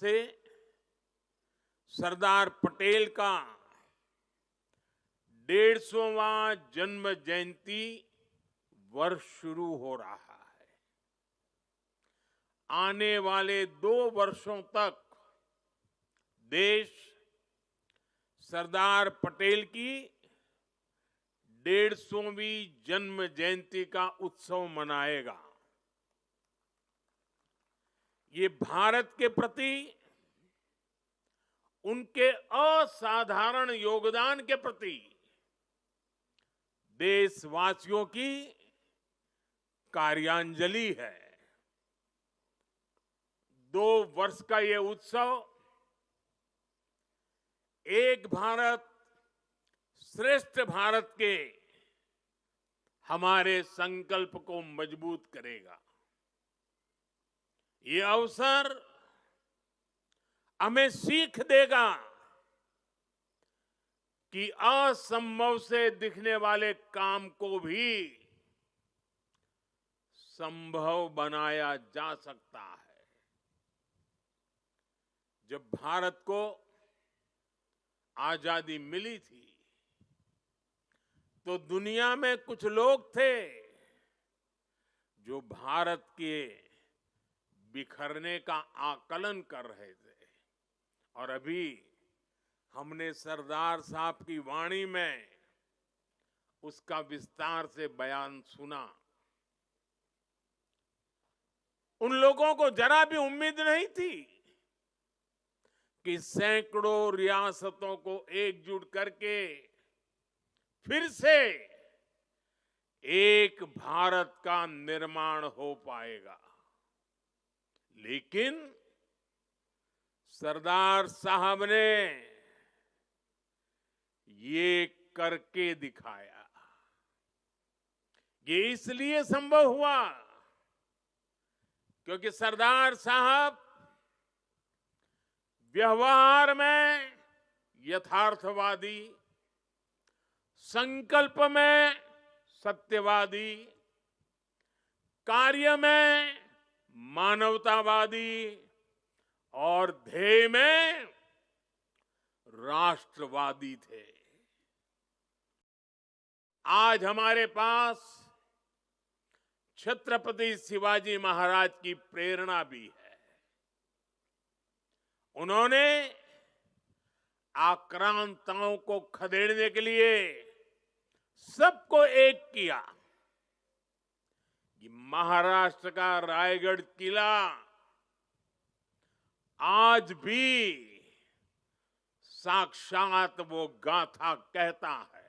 से सरदार पटेल का 150वां जन्म जयंती वर्ष शुरू हो रहा है। आने वाले 2 वर्षों तक देश सरदार पटेल की 150वीं जन्म जयंती का उत्सव मनाएगा। ये भारत के प्रति उनके असाधारण योगदान के प्रति देशवासियों की कार्यांजलि है। 2 वर्ष का ये उत्सव एक भारत श्रेष्ठ भारत के हमारे संकल्प को मजबूत करेगा। ये अवसर हमें सीख देगा कि असंभव से दिखने वाले काम को भी संभव बनाया जा सकता है। जब भारत को आजादी मिली थी तो दुनिया में कुछ लोग थे जो भारत के बिखरने का आकलन कर रहे थे। और अभी हमने सरदार साहब की वाणी में उसका विस्तार से बयान सुना। उन लोगों को जरा भी उम्मीद नहीं थी कि सैकड़ों रियासतों को एकजुट करके फिर से एक भारत का निर्माण हो पाएगा। लेकिन सरदार साहब ने ये करके दिखाया। ये इसलिए संभव हुआ क्योंकि सरदार साहब व्यवहार में यथार्थवादी, संकल्प में सत्यवादी, कार्य में मानवतावादी और ध्येय में राष्ट्रवादी थे। आज हमारे पास छत्रपति शिवाजी महाराज की प्रेरणा भी है। उन्होंने आक्रांताओं को खदेड़ने के लिए सबको एक किया। ये महाराष्ट्र का रायगढ़ किला आज भी साक्षात वो गाथा कहता है।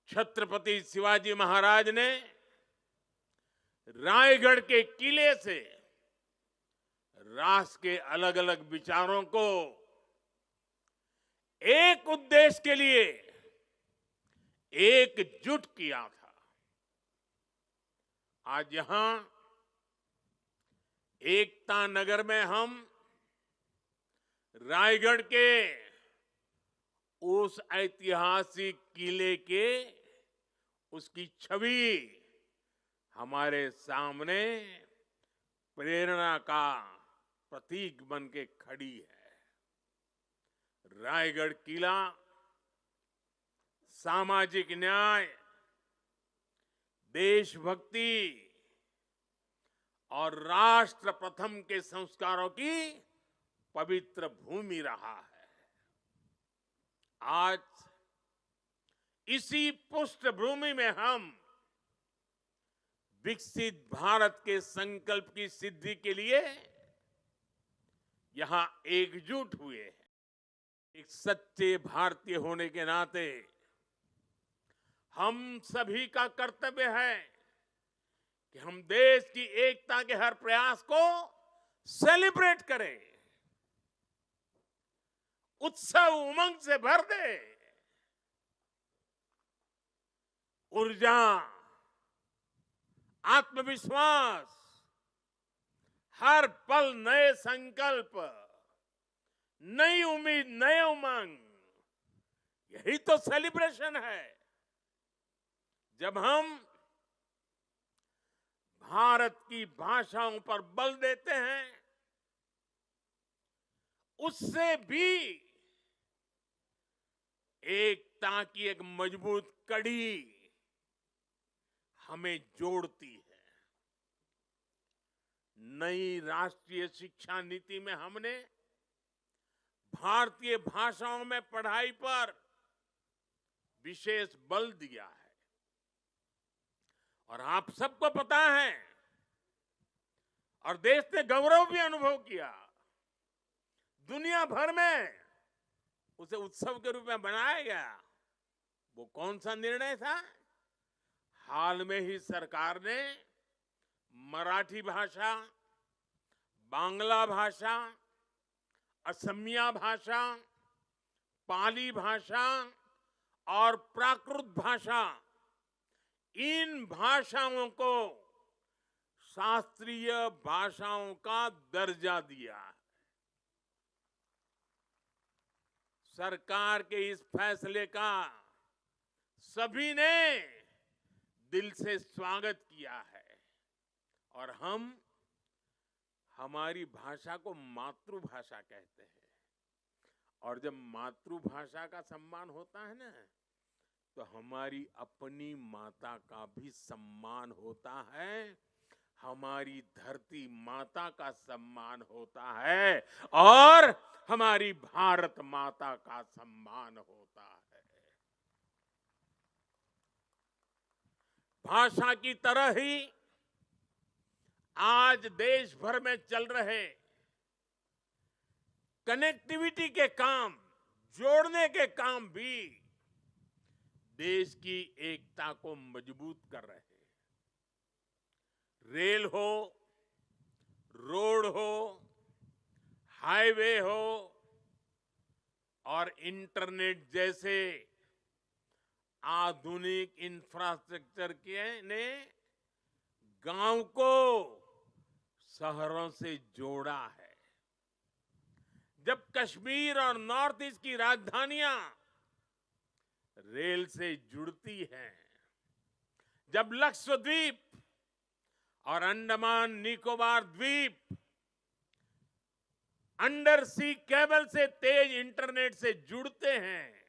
छत्रपति शिवाजी महाराज ने रायगढ़ के किले से राष्ट्र के अलग अलग विचारों को एक उद्देश्य के लिए एकजुट किया था। आज यहां एकता नगर में हम रायगढ़ के उस ऐतिहासिक किले के उसकी छवि हमारे सामने प्रेरणा का प्रतीक बन के खड़ी है। रायगढ़ किला सामाजिक न्याय, देशभक्ति और राष्ट्र प्रथम के संस्कारों की पवित्र भूमि रहा है। आज इसी पृष्ठभूमि में हम विकसित भारत के संकल्प की सिद्धि के लिए यहां एकजुट हुए हैं। एक सच्चे भारतीय होने के नाते हम सभी का कर्तव्य है कि हम देश की एकता के हर प्रयास को सेलिब्रेट करें, उत्सव उमंग से भर दे। ऊर्जा, आत्मविश्वास, हर पल नए संकल्प, नई उम्मीद, नए उमंग, यही तो सेलिब्रेशन है। जब हम भारत की भाषाओं पर बल देते हैं उससे भी एकता की एक मजबूत कड़ी हमें जोड़ती है। नई राष्ट्रीय शिक्षा नीति में हमने भारतीय भाषाओं में पढ़ाई पर विशेष बल दिया है। और आप सबको पता है और देश ने गौरव भी अनुभव किया, दुनिया भर में उसे उत्सव के रूप में बनाया गया। वो कौन सा निर्णय था? हाल में ही सरकार ने मराठी भाषा, बांग्ला भाषा, असमिया भाषा, पाली भाषा और प्राकृत भाषा, इन भाषाओं को शास्त्रीय भाषाओं का दर्जा दिया है। सरकार के इस फैसले का सभी ने दिल से स्वागत किया है और हम हमारी भाषा को मातृभाषा कहते हैं। और जब मातृभाषा का सम्मान होता है ना, तो हमारी अपनी माता का भी सम्मान होता है, हमारी धरती माता का सम्मान होता है और हमारी भारत माता का सम्मान होता है। भाषा की तरह ही आज देश भर में चल रहे कनेक्टिविटी के काम, जोड़ने के काम भी देश की एकता को मजबूत कर रहे हैं। रेल हो, रोड हो, हाईवे हो और इंटरनेट जैसे आधुनिक इंफ्रास्ट्रक्चर के ने गांव को शहरों से जोड़ा है। जब कश्मीर और नॉर्थ ईस्ट की राजधानियां रेल से जुड़ती हैं, जब लक्षद्वीप और अंडमान निकोबार द्वीप अंडर सी केबल से तेज इंटरनेट से जुड़ते हैं,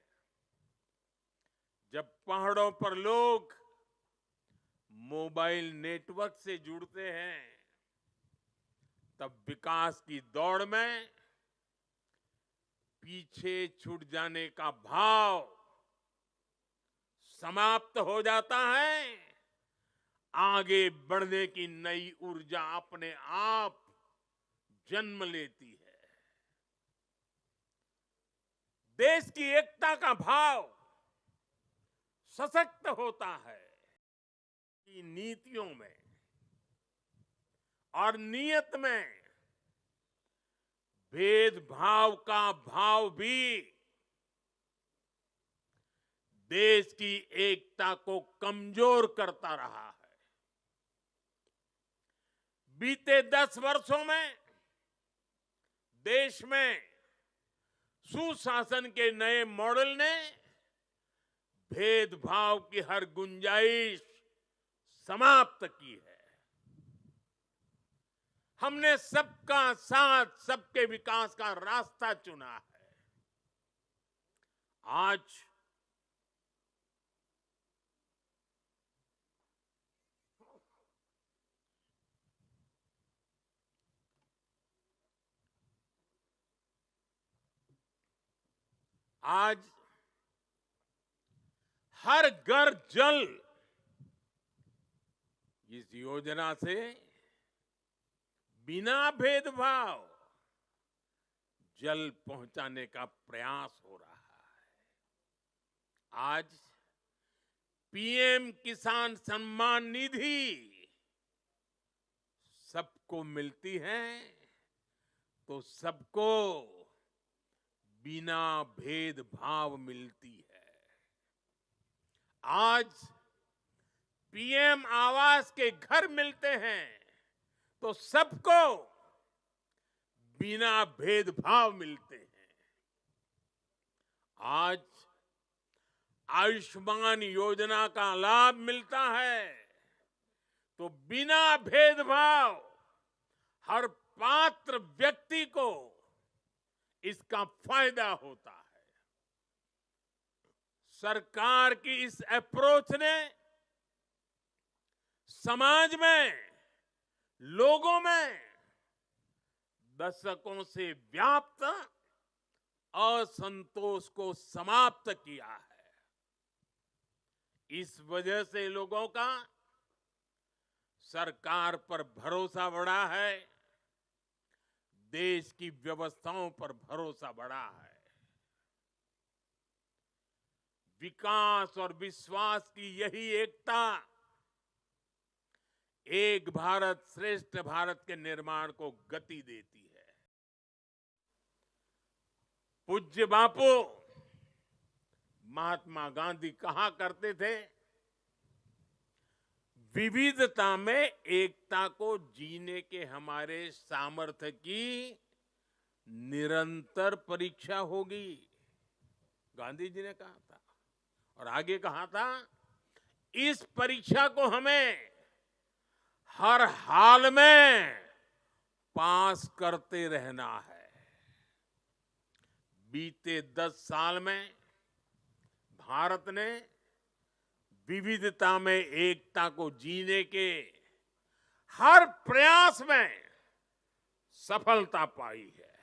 जब पहाड़ों पर लोग मोबाइल नेटवर्क से जुड़ते हैं, तब विकास की दौड़ में पीछे छूट जाने का भाव समाप्त हो जाता है। आगे बढ़ने की नई ऊर्जा अपने आप जन्म लेती है। देश की एकता का भाव सशक्त होता है कि नीतियों में और नियत में भेदभाव का भाव भी देश की एकता को कमजोर करता रहा है। बीते 10 वर्षों में देश में सुशासन के नए मॉडल ने भेदभाव की हर गुंजाइश समाप्त की है। हमने सबका साथ, सबके विकास का रास्ता चुना है। आज हर घर जल इस योजना से बिना भेदभाव जल पहुंचाने का प्रयास हो रहा है। आज पीएम किसान सम्मान निधि सबको मिलती है, तो सबको बिना भेदभाव मिलती है। आज पीएम आवास के घर मिलते हैं, तो सबको बिना भेदभाव मिलते हैं। आज आयुष्मान योजना का लाभ मिलता है, तो बिना भेदभाव हर पात्र व्यक्ति को इसका फायदा होता है। सरकार की इस अप्रोच ने समाज में, लोगों में दशकों से व्याप्त असंतोष को समाप्त किया है। इस वजह से लोगों का सरकार पर भरोसा बढ़ा है, देश की व्यवस्थाओं पर भरोसा बढ़ा है। विकास और विश्वास की यही एकता एक भारत श्रेष्ठ भारत के निर्माण को गति देती है। पूज्य बापू महात्मा गांधी कहा करते थे, विविधता में एकता को जीने के हमारे सामर्थ्य की निरंतर परीक्षा होगी, गांधी जी ने कहा था। और आगे कहा था, इस परीक्षा को हमें हर हाल में पास करते रहना है। बीते 10 साल में भारत ने विविधता में एकता को जीने के हर प्रयास में सफलता पाई है।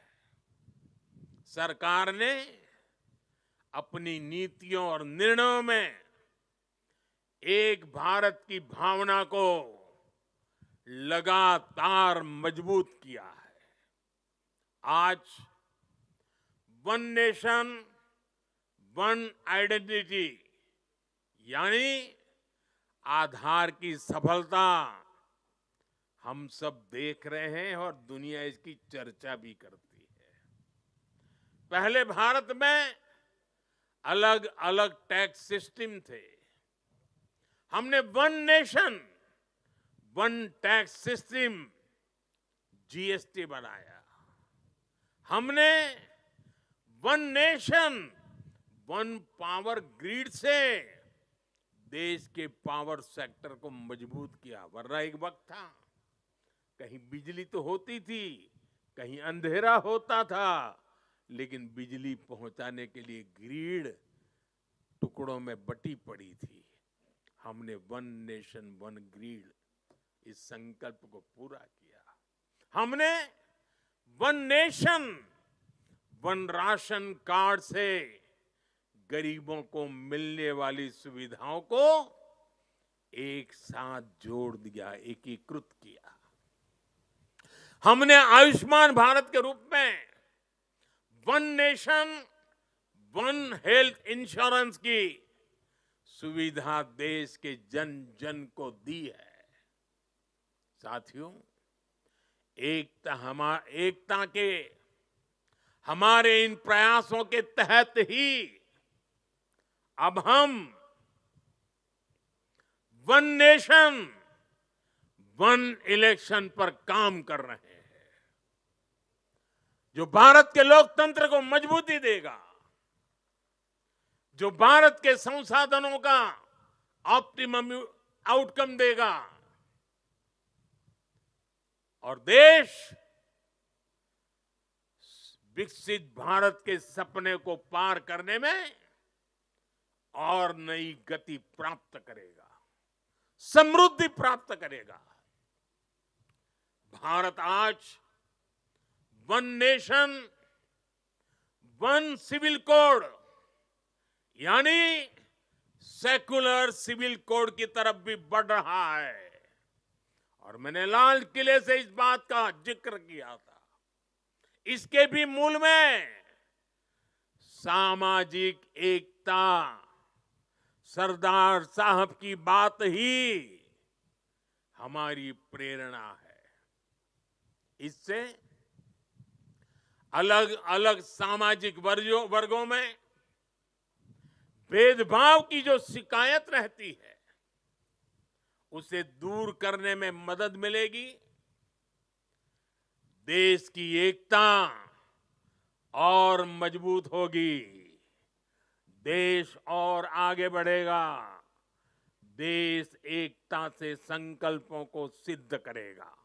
सरकार ने अपनी नीतियों और निर्णयों में एक भारत की भावना को लगातार मजबूत किया है। आज वन नेशन वन आइडेंटिटी यानी आधार की सफलता हम सब देख रहे हैं और दुनिया इसकी चर्चा भी करती है। पहले भारत में अलग अलग टैक्स सिस्टम थे। हमने one nation one tax system GST बनाया। हमने one nation one power grid से देश के पावर सेक्टर को मजबूत किया। वरना एक वक्त था, कहीं बिजली तो होती थी, कहीं अंधेरा होता था, लेकिन बिजली पहुंचाने के लिए ग्रिड टुकड़ों में बटी पड़ी थी। हमने वन नेशन वन ग्रिड इस संकल्प को पूरा किया। हमने one nation one ration card से गरीबों को मिलने वाली सुविधाओं को एक साथ जोड़ दिया, एकीकृत किया। हमने आयुष्मान भारत के रूप में one nation one health insurance की सुविधा देश के जन जन को दी है। साथियों, एकता के हमारे इन प्रयासों के तहत ही अब हम वन नेशन वन इलेक्शन पर काम कर रहे हैं, जो भारत के लोकतंत्र को मजबूती देगा, जो भारत के संसाधनों का ऑप्टिमम आउटकम देगा और देश विकसित भारत के सपने को पार करने में और नई गति प्राप्त करेगा, समृद्धि प्राप्त करेगा। भारत आज one nation one civil code यानी सेकुलर सिविल कोड की तरफ भी बढ़ रहा है। और मैंने लाल किले से इस बात का जिक्र किया था। इसके भी मूल में सामाजिक एकता, सरदार साहब की बात ही हमारी प्रेरणा है। इससे अलग अलग सामाजिक वर्गों में भेदभाव की जो शिकायत रहती है, उसे दूर करने में मदद मिलेगी। देश की एकता और मजबूत होगी, देश और आगे बढ़ेगा, देश एकता से संकल्पों को सिद्ध करेगा।